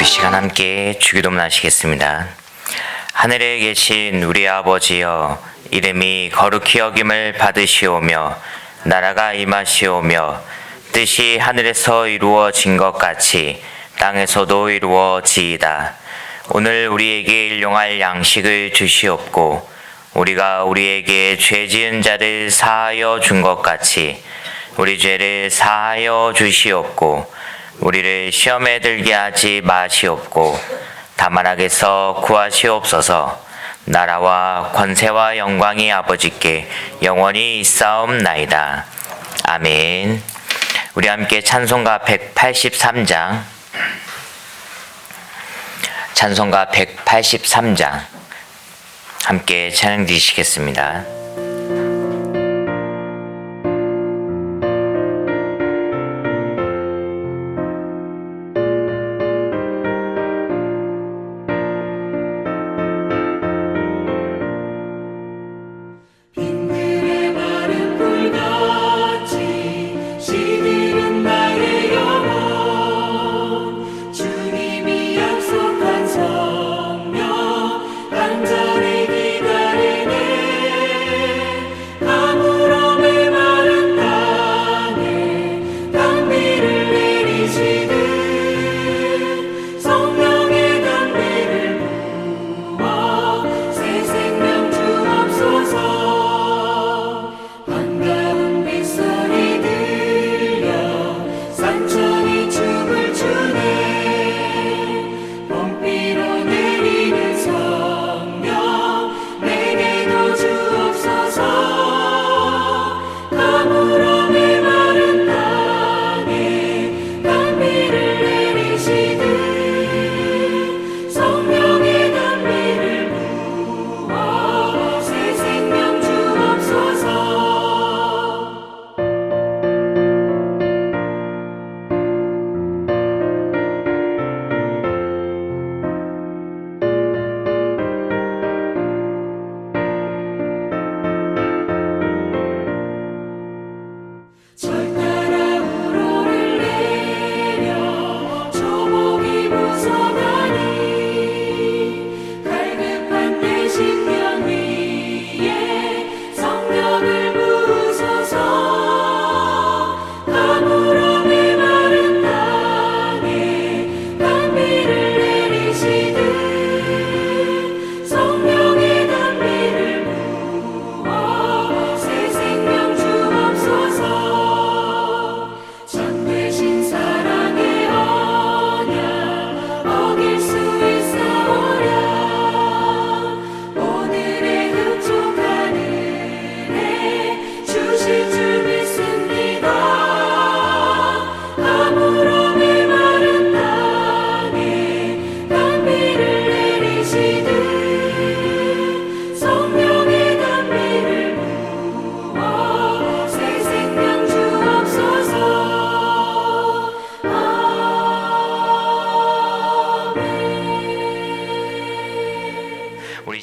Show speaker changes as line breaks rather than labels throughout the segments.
우리 시간 함께 주기도문 하시겠습니다. 하늘에 계신 우리 아버지여, 이름이 거룩히 여김을 받으시오며 나라가 임하시오며 뜻이 하늘에서 이루어진 것 같이 땅에서도 이루어지이다. 오늘 우리에게 일용할 양식을 주시옵고 우리가 우리에게 죄 지은 자를 사하여 준 것 같이 우리 죄를 사하여 주시옵고 우리를 시험에 들게 하지 마시옵고 다만 악에서 구하시옵소서. 나라와 권세와 영광이 아버지께 영원히 있사옵나이다. 아멘. 우리 함께 찬송가 183장, 찬송가 183장 함께 찬양 드리시겠습니다.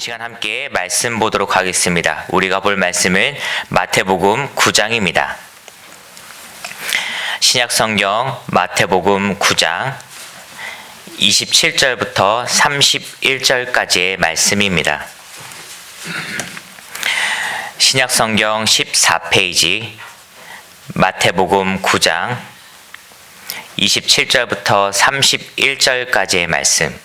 시간 함께 말씀 보도록 하겠습니다. 우리가 볼 말씀은 마태복음 9장입니다. 신약성경 마태복음 9장 27절부터 31절까지의 말씀입니다. 신약성경 14페이지 마태복음 9장 27절부터 31절까지의 말씀.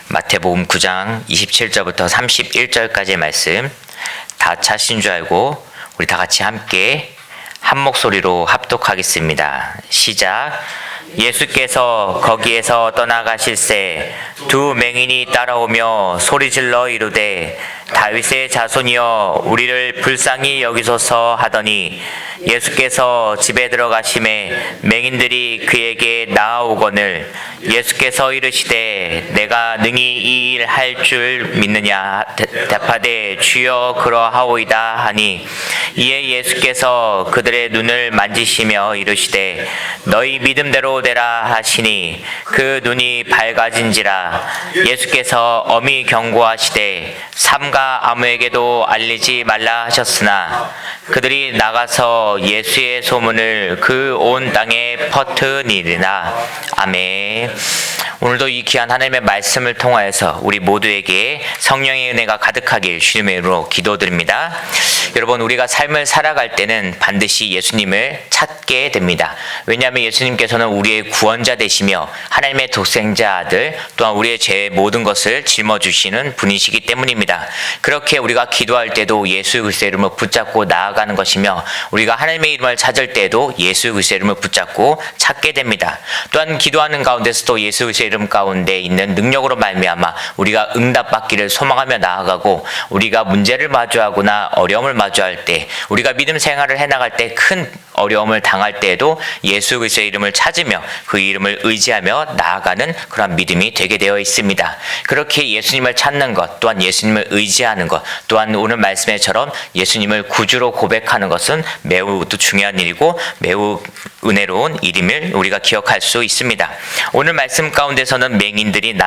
마태복음 9장 27절부터 31절까지의 말씀 다 찾으신 줄 알고 우리 다 같이 함께 한 목소리로 합독하겠습니다. 시작. 예수께서 거기에서 떠나가실새 두 맹인이 따라오며 소리질러 이르되 다윗의 자손이여 우리를 불쌍히 여기소서 하더니 예수께서 집에 들어가심에 맹인들이 그에게 나아오거늘 예수께서 이르시되 내가 능히 이 일 할 줄 믿느냐 대답하되 주여 그러하오이다 하니 이에 예수께서 그들의 눈을 만지시며 이르시되 너희 믿음대로 되라 하시니 그 눈이 밝아진지라. 예수께서 엄히 경고하시되 삼가 아무에게도 알리지 말라 하셨으나 그들이 나가서 예수의 소문을 그 온 땅에 퍼뜨리니라. 아멘. 오늘도 이 귀한 하나님의 말씀을 통하여서 우리 모두에게 성령의 은혜가 가득하길 주님의 이름으로 기도드립니다. 여러분, 우리가 삶을 살아갈 때는 반드시 예수님을 찾게 됩니다. 왜냐하면 예수님께서는 우리의 구원자 되시며 하나님의 독생자 아들, 또한 우리의 죄의 모든 것을 짊어주시는 분이시기 때문입니다. 그렇게 우리가 기도할 때도 예수 그리스도의 이름을 붙잡고 나아가는 것이며, 우리가 하나님의 이름을 찾을 때도 예수 그리스도의 이름을 붙잡고 찾게 됩니다. 또한 기도하는 가운데서도 예수 그리스도의 이름 가운데 있는 능력으로 말미암아 우리가 응답받기를 소망하며 나아가고, 우리가 문제를 마주하거나 어려움을 마주할 때, 우리가 믿음 생활을 해나갈 때 큰 어려움을 당할 때에도 예수 그리스도의 이름을 찾으며 그 이름을 의지하며 나아가는 그런 믿음이 되게 되어 있습니다. 그렇게 예수님을 찾는 것, 또한 예수님을 의지하는 것, 또한 오늘 말씀에처럼 예수님을 구주로 고백하는 것은 매우 중요한 일이고 매우 은혜로운 일임을 우리가 기억할 수 있습니다. 오늘 말씀 가운데서는 맹인들이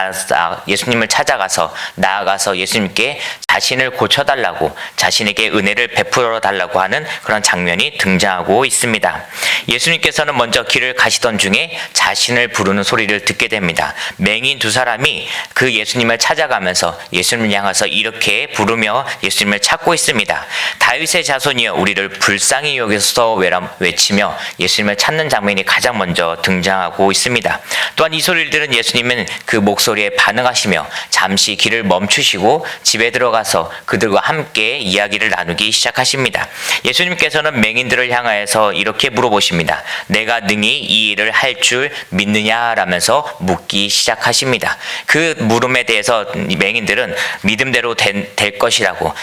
예수님을 찾아가서 나아가서 예수님께 자신을 고쳐달라고, 자신에게 은혜를 베풀어 달라고 하는 그런 장면이 등장하고 있습니다. 예수님께서는 먼저 길을 가시던 중에 자신을 부르는 소리를 듣게 됩니다. 맹인 두 사람이 그 예수님을 찾아가면서 예수님을 향해서 이렇게 부르며 예수님을 찾고 있습니다. 다윗의 자손이여 우리를 불쌍히 여기소서 외치며 예수님을 찾는 장면이 가장 먼저 등장하고 있습니다. 또한 이 소리를 들은 예수님은 그 목소리에 반응하시며 잠시 길을 멈추시고 집에 들어가서 그들과 함께 이야기를 나누기 시작하십니다. 예수님께서는 맹인들을 향하여서 이렇게 물어보십니다. 내가 능히 이 일을 할 줄 믿느냐? 라면서 묻기 시작하십니다. 그 물음에 대해서 맹인들은 믿음대로 될 것이라고,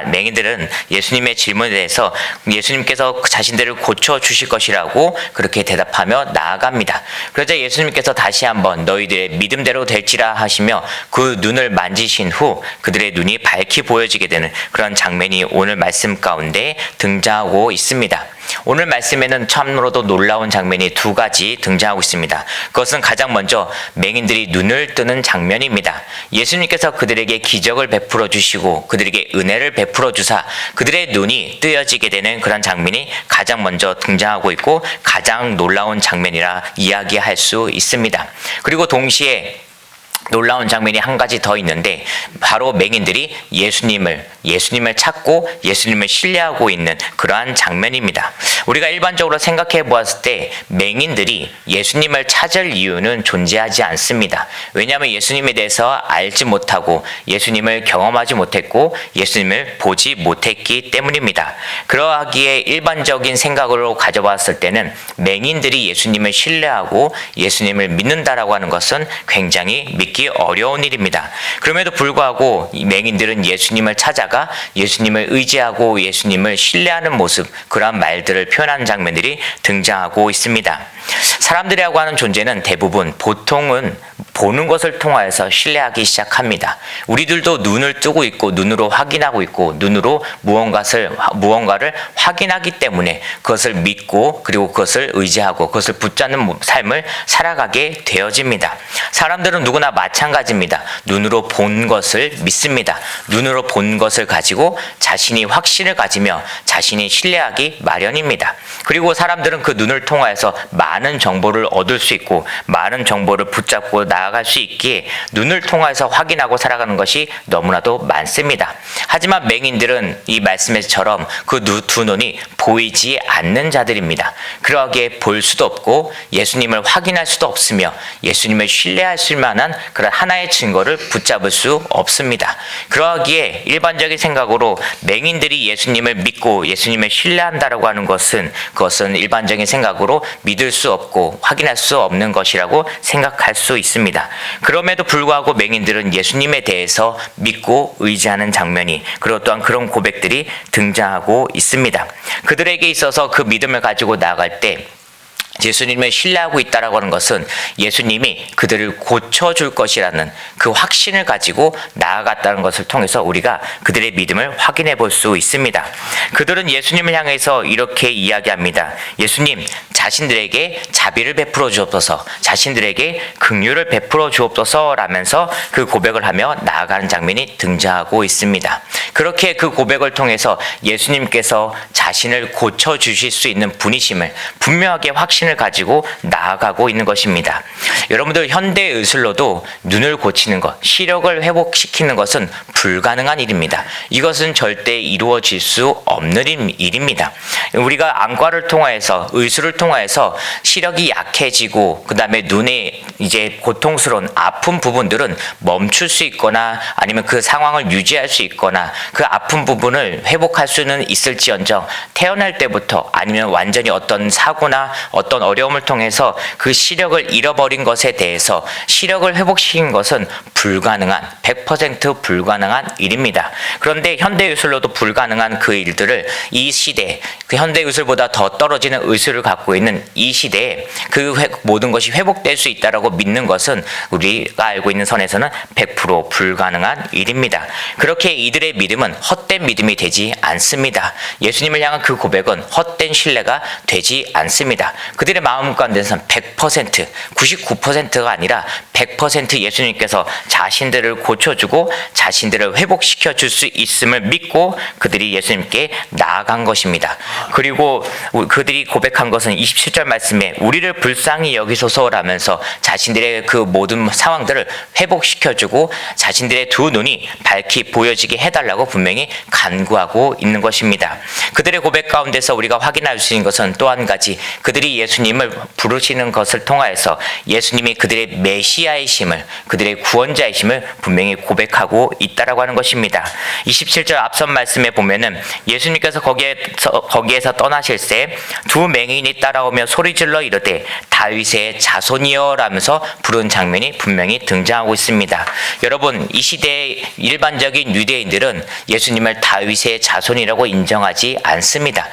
맹인들은 예수님의 질문에 대해서 예수님께서 자신들을 고쳐 주실 것이라고 그렇게 대답하며 나아갑니다. 그러자 예수님께서 다시 한번 너희들의 믿음대로 될지라 하시며 그 눈을 만지신 후 그들의 눈이 밝히 보여지게 되는 그런 장면이 오늘 말씀 가운데 등장하고 있습니다. 오늘 말씀에는 참으로도 놀라운 장면이 두 가지 등장하고 있습니다. 그것은 가장 먼저 맹인들이 눈을 뜨는 장면입니다. 예수님께서 그들에게 기적을 베풀어 주시고 그들에게 은혜를 베풀어 주사 그들의 눈이 뜨여지게 되는 그런 장면이 가장 먼저 등장하고 있고 가장 놀라운 장면이라 이야기할 수 있습니다. 그리고 동시에 놀라운 장면이 한 가지 더 있는데, 바로 맹인들이 예수님을 찾고 예수님을 신뢰하고 있는 그러한 장면입니다. 우리가 일반적으로 생각해 보았을 때 맹인들이 예수님을 찾을 이유는 존재하지 않습니다. 왜냐하면 예수님에 대해서 알지 못하고 예수님을 경험하지 못했고 예수님을 보지 못했기 때문입니다. 그러하기에 일반적인 생각으로 가져봤을 때는 맹인들이 예수님을 신뢰하고 예수님을 믿는다라고 하는 것은 굉장히 믿기 어려운 일입니다. 그럼에도 불구하고 이 맹인들은 예수님을 찾아가 예수님을 의지하고 예수님을 신뢰하는 모습, 그러한 말들을 표현하는 장면들이 등장하고 있습니다. 사람들이라고 하는 존재는 대부분 보통은 보는 것을 통하여서 신뢰하기 시작합니다. 우리들도 눈을 뜨고 있고 눈으로 확인하고 있고 눈으로 무언가를 확인하기 때문에 그것을 믿고 그리고 그것을 의지하고 그것을 붙잡는 삶을 살아가게 되어집니다. 사람들은 누구나 마찬가지입니다. 눈으로 본 것을 믿습니다. 눈으로 본 것을 가지고 자신이 확신을 가지며 자신이 신뢰하기 마련입니다. 그리고 사람들은 그 눈을 통하여서 많은 정보를 얻을 수 있고 많은 정보를 붙잡고 나아갈 수 있기에 눈을 통해서 확인하고 살아가는 것이 너무나도 많습니다. 하지만 맹인들은 이 말씀에처럼 그 두 눈이 보이지 않는 자들입니다. 그러하기에 볼 수도 없고 예수님을 확인할 수도 없으며 예수님을 신뢰할 만한 그런 하나의 증거를 붙잡을 수 없습니다. 그러하기에 일반적인 생각으로 맹인들이 예수님을 믿고 예수님을 신뢰한다라고 하는 그것은 일반적인 생각으로 믿을 수 없고 확인할 수 없는 것이라고 생각할 수 있습니다. 그럼에도 불구하고 맹인들은 예수님에 대해서 믿고 의지하는 장면이, 그리고 또한 그런 고백들이 등장하고 있습니다. 그들에게 있어서 그 믿음을 가지고 나아갈 때 예수님을 신뢰하고 있다라고 하는 것은 예수님이 그들을 고쳐줄 것이라는 그 확신을 가지고 나아갔다는 것을 통해서 우리가 그들의 믿음을 확인해 볼 수 있습니다. 그들은 예수님을 향해서 이렇게 이야기합니다. 예수님, 자신들에게 자비를 베풀어 주옵소서, 자신들에게 긍휼을 베풀어 주옵소서 라면서 그 고백을 하며 나아가는 장면이 등장하고 있습니다. 그렇게 그 고백을 통해서 예수님께서 자신을 고쳐주실 수 있는 분이심을 분명하게 확신을 가지고 나아가고 있는 것입니다. 여러분들, 현대의술로도 눈을 고치는 것, 시력을 회복시키는 것은 불가능한 일입니다. 이것은 절대 이루어질 수 없는 일입니다. 우리가 안과를 통해서, 의술을 통해서 시력이 약해지고 그 다음에 눈에 이제 고통스러운 아픈 부분들은 멈출 수 있거나 아니면 그 상황을 유지할 수 있거나 그 아픈 부분을 회복할 수는 있을지언정 태어날 때부터 아니면 완전히 어떤 사고나 어떤 어려움을 통해서 그 시력을 잃어버린 것에 대해서 시력을 회복시킨 것은 불가능한 100% 불가능한 일입니다. 그런데 현대의술로도 불가능한 그 일들을 이 시대, 그 현대의술보다 더 떨어지는 의술을 갖고 있는 이 시대에 그 모든 것이 회복될 수 있다라고 믿는 것은 우리가 알고 있는 선에서는 100% 불가능한 일입니다. 그렇게 이들의 믿음은 헛된 믿음이 되지 않습니다. 예수님을 향한 그 고백은 헛된 신뢰가 되지 않습니다. 그들의 마음 가운데서는 100%, 99%가 아니라 100% 예수님께서 자신들을 고쳐주고 자신들을 회복시켜 줄 수 있음을 믿고 그들이 예수님께 나아간 것입니다. 그리고 그들이 고백한 것은 27절 말씀에 우리를 불쌍히 여기소서라면서 자신들의 그 모든 상황들을 회복시켜주고 자신들의 두 눈이 밝히 보여지게 해달라고 분명히 간구하고 있는 것입니다. 그들의 고백 가운데서 우리가 확인할 수 있는 것은 또 한 가지, 그들이 예수님을 부르시는 것을 통하여서 예수님이 그들의 메시아이심을, 그들의 구원자이심을 분명히 고백하고 있다라고 하는 것입니다. 27절 앞선 말씀에 보면은 예수님께서 거기에서 떠나실새 두 맹인이 따라오며 소리질러 이르되 다윗의 자손이여 라면서 부른 장면이 분명히 등장하고 있습니다. 여러분, 이 시대의 일반적인 유대인들은 예수님을 다윗의 자손이라고 인정하지 않습니다.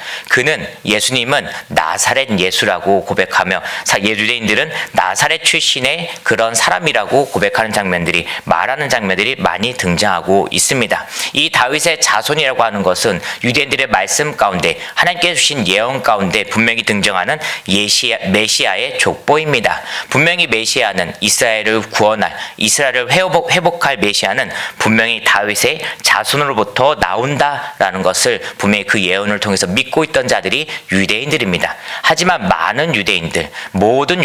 예수님은 나사렛 예수라고 고백하며 유대인들은 나사렛 출신의 그런 사람이라고 고백하는 장면들이, 말하는 장면들이 많이 등장하고 있습니다. 이 다윗의 자손이라고 하는 것은 유대인들의 말씀 가운데, 하나님께서 주신 예언 가운데 분명히 등장하는 메시아의 족보입니다. 분명히 메시아는 이스라엘을 구원할, 이스라엘을 회복할 메시아는 분명히 다윗의 자손으로부터 나온다라는 것을 분명히 그 예언을 통해서 믿고 있던 자들이 유대인들입니다. 하지만 많은 유대인들, 모든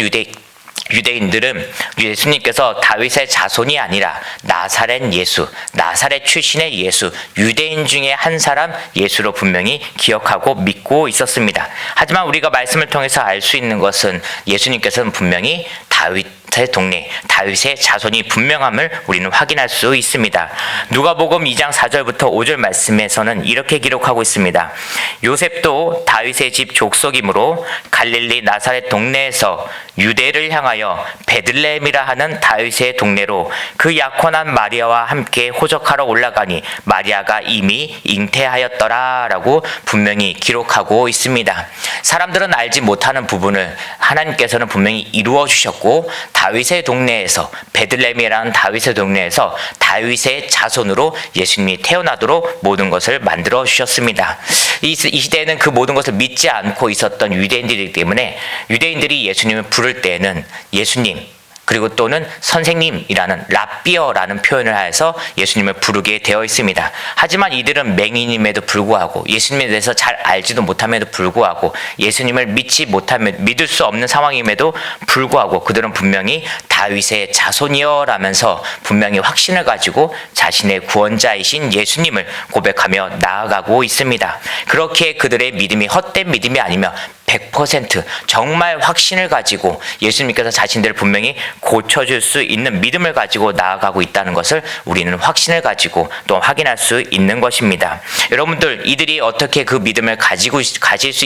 유대인들은 예수님께서 다윗의 자손이 아니라 나사렛 예수, 나사렛 출신의 예수, 유대인 중에 한 사람 예수로 분명히 기억하고 믿고 있었습니다. 하지만 우리가 말씀을 통해서 알 수 있는 것은 예수님께서는 분명히 다윗의 동네, 다윗의 자손이 분명함을 우리는 확인할 수 있습니다. 누가복음 2장 4절부터 5절 말씀에서는 이렇게 기록하고 있습니다. 요셉도 다윗의 집 족속이므로 갈릴리 나사렛 동네에서 유대를 향하여 베들레헴이라 하는 다윗의 동네로 그 약혼한 마리아와 함께 호적하러 올라가니 마리아가 이미 잉태하였더라 라고 분명히 기록하고 있습니다. 사람들은 알지 못하는 부분을 하나님께서는 분명히 이루어 주셨고, 다윗의 동네에서, 베들레헴이라는 다윗의 동네에서 다윗의 자손으로 예수님이 태어나도록 모든 것을 만들어 주셨습니다. 이 시대에는 그 모든 것을 믿지 않고 있었던 유대인들이기 때문에 유대인들이 예수님을 부를 때에는 예수님, 그리고 또는 선생님이라는 랍비어라는 표현을 하여서 예수님을 부르게 되어 있습니다. 하지만 이들은 맹인임에도 불구하고, 예수님에 대해서 잘 알지도 못함에도 불구하고, 예수님을 믿을 수 없는 상황임에도 불구하고 그들은 분명히 다윗의 자손이여 라면서 분명히 확신을 가지고 자신의 구원자이신 예수님을 고백하며 나아가고 있습니다. 그렇게 그들의 믿음이 헛된 믿음이 아니며 100% 정말 확신을 가지고 예수님께서 자신들을 분명히 고쳐줄 수 있는 믿음을 가지고 나아가고 있다는 것을 우리는 확신을 가지고 또 확인할 수 있는 것입니다. 여러분들, 이들이 어떻게 그 믿음을 가질 수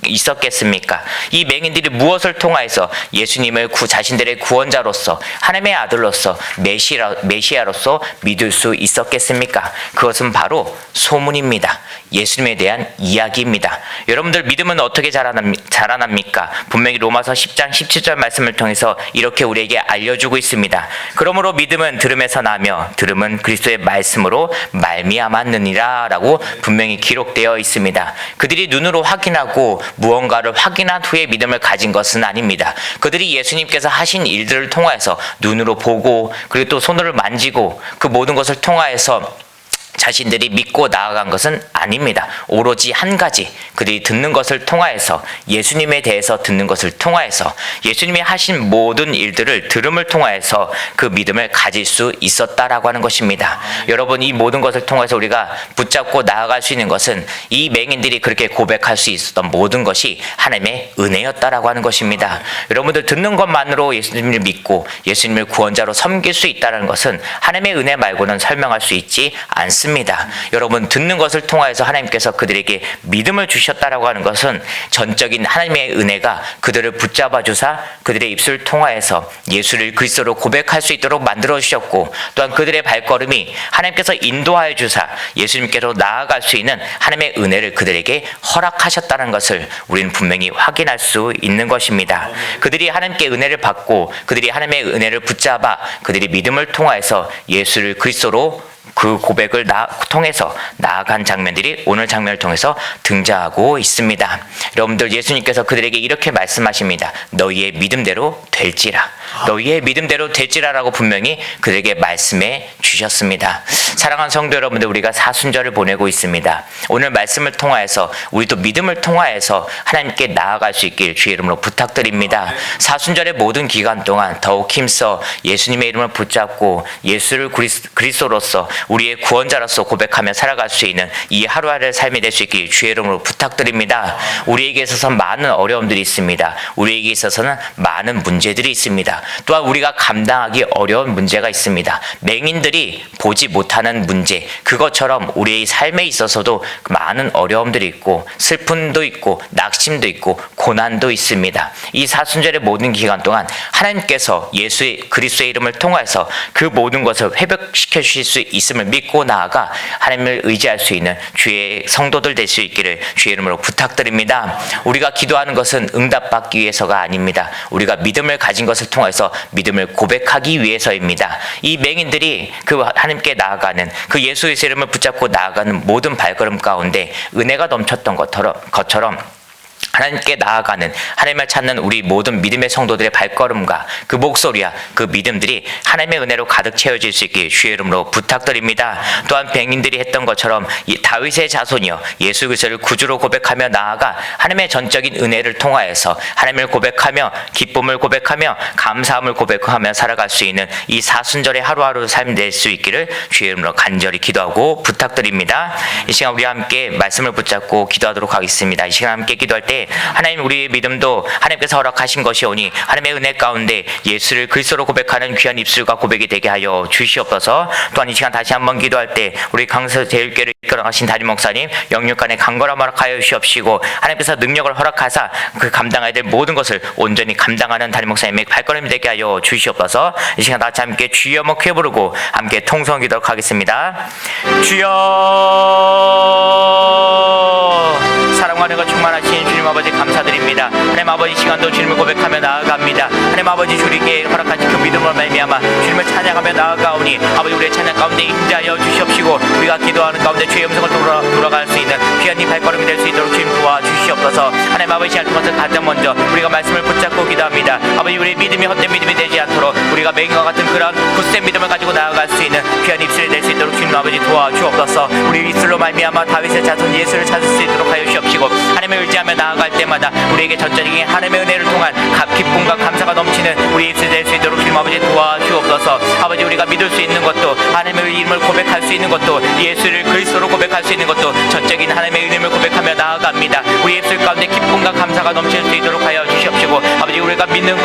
있었겠습니까? 이 맹인들이 무엇을 통하여서 예수님을 자신들의 구원자로서 자로서 하나님의 아들로서 메시아로서 믿을 수 있었겠습니까? 그것은 바로 소문입니다. 예수님에 대한 이야기입니다. 여러분들 믿음은 어떻게 자라납니까? 분명히 로마서 10장 17절 말씀을 통해서 이렇게 우리에게 알려주고 있습니다. 그러므로 믿음은 들음에서 나며 들음은 그리스도의 말씀으로 말미암았느니라 라고 분명히 기록되어 있습니다. 그들이 눈으로 확인하고 무언가를 확인한 후에 믿음을 가진 것은 아닙니다. 그들이 예수님께서 하신 일들을 통하여서 눈으로 보고 그리고 또 손으로 만지고 그 모든 것을 통하여서 자신들이 믿고 나아간 것은 아닙니다. 오로지 한 가지, 그들이 듣는 것을 통하여서, 예수님에 대해서 듣는 것을 통하여서, 예수님이 하신 모든 일들을 들음을 통하여서 그 믿음을 가질 수 있었다라고 하는 것입니다. 여러분, 이 모든 것을 통해서 우리가 붙잡고 나아갈 수 있는 것은 이 맹인들이 그렇게 고백할 수 있었던 모든 것이 하나님의 은혜였다라고 하는 것입니다. 여러분들 듣는 것만으로 예수님을 믿고 예수님을 구원자로 섬길 수 있다는 것은 하나님의 은혜 말고는 설명할 수 있지 않습니다. 여러분, 듣는 것을 통하여서 하나님께서 그들에게 믿음을 주셨다라고 하는 것은 전적인 하나님의 은혜가 그들을 붙잡아 주사 그들의 입술을 통하여서 예수를 그리스도로 고백할 수 있도록 만들어 주셨고, 또한 그들의 발걸음이 하나님께서 인도하여 주사 예수님께로 나아갈 수 있는 하나님의 은혜를 그들에게 허락하셨다는 것을 우리는 분명히 확인할 수 있는 것입니다. 그들이 하나님께 은혜를 받고 그들이 하나님의 은혜를 붙잡아 그들이 믿음을 통하여서 예수를 그리스도로 그 고백을 통해서 나아간 장면들이 오늘 장면을 통해서 등장하고 있습니다. 여러분들, 예수님께서 그들에게 이렇게 말씀하십니다. 너희의 믿음대로 될지라. 너희의 믿음대로 될지라라고 분명히 그들에게 말씀해 주셨습니다. 사랑하는 성도 여러분들, 우리가 사순절을 보내고 있습니다. 오늘 말씀을 통하여서 우리도 믿음을 통하여서 하나님께 나아갈 수 있길 주의 이름으로 부탁드립니다. 사순절의 모든 기간 동안 더욱 힘써 예수님의 이름을 붙잡고 예수를 그리스도로서 우리의 구원자로서 고백하며 살아갈 수 있는 이 하루하루의 삶이 될 수 있길 주의 이름으로 부탁드립니다. 우리에게 있어서 많은 어려움들이 있습니다. 우리에게 있어서는 많은 문제들이 있습니다. 또한 우리가 감당하기 어려운 문제가 있습니다. 맹인들이 보지 못하는 문제, 그것처럼 우리의 삶에 있어서도 많은 어려움들이 있고 슬픔도 있고 낙심도 있고 고난도 있습니다. 이 사순절의 모든 기간 동안 하나님께서 그리스도의 이름을 통해서 그 모든 것을 회복시켜 주실 수 있음을 믿고 나아가 하나님을 의지할 수 있는 주의 성도들 될 수 있기를 주의 이름으로 부탁드립니다. 우리가 기도하는 것은 응답받기 위해서가 아닙니다. 우리가 믿음을 가진 것을 통해서 믿음을 고백하기 위해서입니다. 이 맹인들이 그 하나님께 나아가는 그 예수의 이름을 붙잡고 나아가는 모든 발걸음 가운데 은혜가 넘쳤던 것처럼 하나님께 나아가는, 하나님을 찾는 우리 모든 믿음의 성도들의 발걸음과 그 목소리와 그 믿음들이 하나님의 은혜로 가득 채워질 수 있게 주의 이름으로 부탁드립니다. 또한 맹인들이 했던 것처럼 이 다윗의 자손이여 예수 그리스도를 구주로 고백하며 나아가 하나님의 전적인 은혜를 통하여서 하나님을 고백하며 기쁨을 고백하며 감사함을 고백하며 살아갈 수 있는 이 사순절의 하루하루 삶이 될 수 있기를 주의 이름으로 간절히 기도하고 부탁드립니다. 이 시간 우리 함께 말씀을 붙잡고 기도하도록 하겠습니다. 이 시간 함께 기도할 때 하나님, 우리의 믿음도 하나님께서 허락하신 것이오니 하나님의 은혜 가운데 예수를 그리스도로 고백하는 귀한 입술과 고백이 되게 하여 주시옵소서. 또한 이 시간 다시 한번 기도할 때 우리 강서제일교회를 이끌어가신 담임 목사님 영육간에 강건함 허락하여 주시옵시고, 하나님께서 능력을 허락하사 그 감당해야 될 모든 것을 온전히 감당하는 담임 목사님의 발걸음이 되게 하여 주시옵소서. 이 시간 다시 함께 주여 먹게 부르고 함께 통성 기도록 하겠습니다. 주여, 사랑과 은혜가 충만하신 주님 아버지 감사드립니다. 하나님 아버지, 시간도 주님을 고백하며 나아갑니다. 하나님 아버지, 주님께 허락하신 그 믿음을 말미암아 주님을 찬양하며 나아가오니 아버지, 우리의 찬양 가운데 임재하여 주시옵시고, 우리가 기도하는 가운데 주의 음성을 돌아갈 수 있는 귀한 이 발걸음이 될 수 있도록 주님 도와주시옵소서. 하나님 아버지, 시간 동안 가장 먼저 우리가 말씀을 붙잡고 기도합니다. 아버지, 우리의 믿음이 헛된 믿음이 되지 않도록 우리가 맹인과 같은 그런 굳센 믿음을 가지고 나아갈 수 있는 귀한 입술이 될 수 있도록 주님 아버지 도와주옵소서. 우리 입술로 말미암아 다윗의 자손 예수를 찾을 수 있도록 하여 주시옵시고, 하나님을 의지하며 나아갈 때마다 우리에게 전적인 하나님의 은혜를 통한 기쁨과 감사가 넘치는 우리 입술이 될 수 있도록 주님 아버지 도와주옵소서. 아버지, 우리가 믿을 수 있는 것도, 하나님의 이름을 고백할 수 있는 것도, 예수를 그리스도로 고백할 수 있는 것도 전적인 하나님의 이름을 고백하며 나아갑니다. 우리 입술 가운데 기쁨과 감사가 넘칠 수 있도록 하여 주시옵시고, 아버지, 우리가 믿는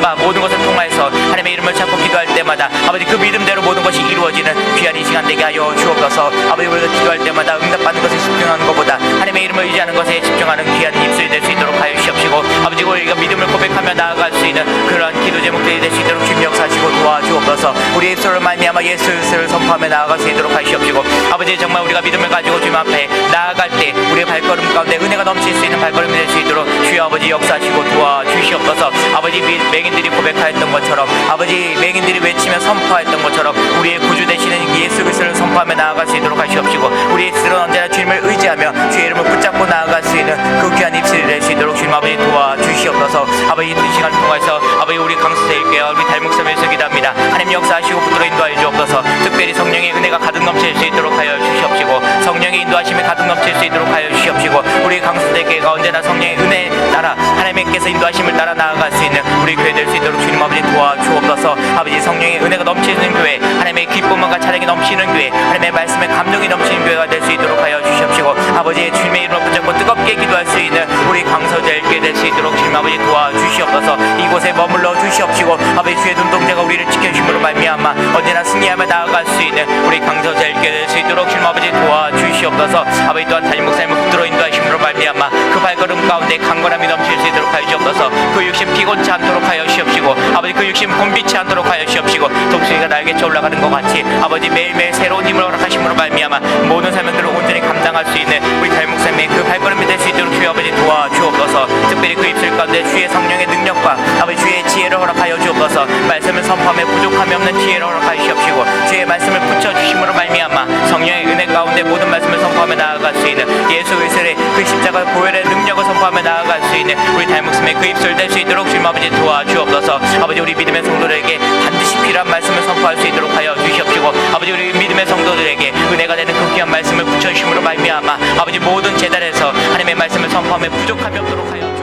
바 모든 것을 통하여서 하나님의 이름을 찾고 기도할 때마다 아버지, 그 믿음대로 모든 것이 이루어지는 귀한 이 시간 되게 하여 주옵소서. 아버지, 우리가 기도할 때마다 응답받는 것에 집중하는 것보다 하나님의 이름을 의지하는 것에 집중하는 귀한 입술이 될 수 있도록 하여 주시옵시고, 아버지, 우리가 믿음을 고백하며 나아갈 수 있는 그러한 기도 기도제 목적이 될 수 있도록 주님 역사하시고 도와주옵소서. 우리 예수를 말미암아 예수를 선포하며 나아갈 수 있도록 하시옵시고 아버지 정말 우리가 믿음을 가지고 주님 앞에 나아갈 때 우리의 발걸음 가운데 은혜가 넘칠 수 있는 발걸음이 될 수 있도록 주여 아버지 역사하시고 도와주시옵소서. 아버지 맹인들이 고백하였던 것처럼 아버지 맹인들이 외치며 선포하였던 것처럼 우리의 구주 되시는 예수 그리스도를 선포하며 나아갈 수 있도록 하시옵시고 우리 예수들은 언제나 주님을 의지하며 주의 이름을 붙잡고 나아갈 수 있는 그 귀한 입술이 될 수 있도록 주님 아버지 도와주시옵소서. 아버지 이 시간 통해서 아버지 우리 강수대일교회 우리 달목섬에서 기도합니다. 하나님 역사하시고 붙들어 인도하여 주옵소서. 특별히 성령의 은혜가 가득 넘칠 수 있도록 하여 주시옵시고 성령의 인도하심이 가득 넘칠 수 있도록 하여 주시옵시고 우리 강수대교회가 언제나 성령의 은혜 따라 하나님께서 인도하심을 따라 나아갈 수 있는 우리 교회 될 수 있도록 주님 아버지 도와주옵소서. 아버지 성령의 은혜가 넘치는 교회 하나님의 기쁨과 찬양이 넘치는 교회 하나님의 말씀에 감동이 넘치는 교회가 될 수 있도록 하여 주시옵시고 아버지 주님의 이름을 붙잡고 뜨겁게 기도할 수 있는 우리 강서자일교회 될 수 있도록 주님 아버지 도와주시옵소서. 이곳에 머물러 주시옵시고 아버지 주의 눈동자가 우리를 지켜주심으로 말미암아 언제나 승리하며 나아갈 수 있는 우리 강서자일교회 될 수 있도록 주님 아버지 도와주시옵소서. 아버지 또한 담임 목사님을 붙들어 인도하심으로 말미암아 그 발걸음 가운데 강건함이 넘칠 수 있도록 하여 주옵소서. 그 육신 피곤치 않도록 하여 주시옵시고 아버지 그 육신 곤비치 않도록 하여 주시옵시고 독수리가 날개쳐 올라가는 것 같이 아버지 매일매일 새로운 힘을 허락하심으로 말미암아 모든 사명들을 온전히 감당할 수 있는 우리 담임 목사님의 그 발걸음이 될 수 있도록 주여 아버지 도와주옵소서. 특별히 그 입술 가운데 주의 성령의 능력과 아버지 주의 지혜를 허락하여 주옵소서. 말씀을 선포함에 부족함이 없는 지혜를 허락하여 주시옵시고 주의 말씀을 붙여주심으로 말미암아 성령의 은혜 가운데 모든 말씀을 선포하며 나아갈 수 있는 예수 그리스도의 그 십자가 보혈의 능력을 선포하며 나아갈 수 있는 우리 담임 목사님의 그 입술 될 수 있도록 주님 아버지 도와주옵소서. 아버지 우리 믿음의 성도들에게 반드시 필요한 말씀을 선포할 수 있도록 하여 주시옵시고 아버지 우리 믿음의 성도들에게 은혜가 되는 그 귀한 말씀을 붙여주심으로 말미암아 아버지 모든 제단에서 하나님의 말씀을 선포하며 부족함이 없도록 하여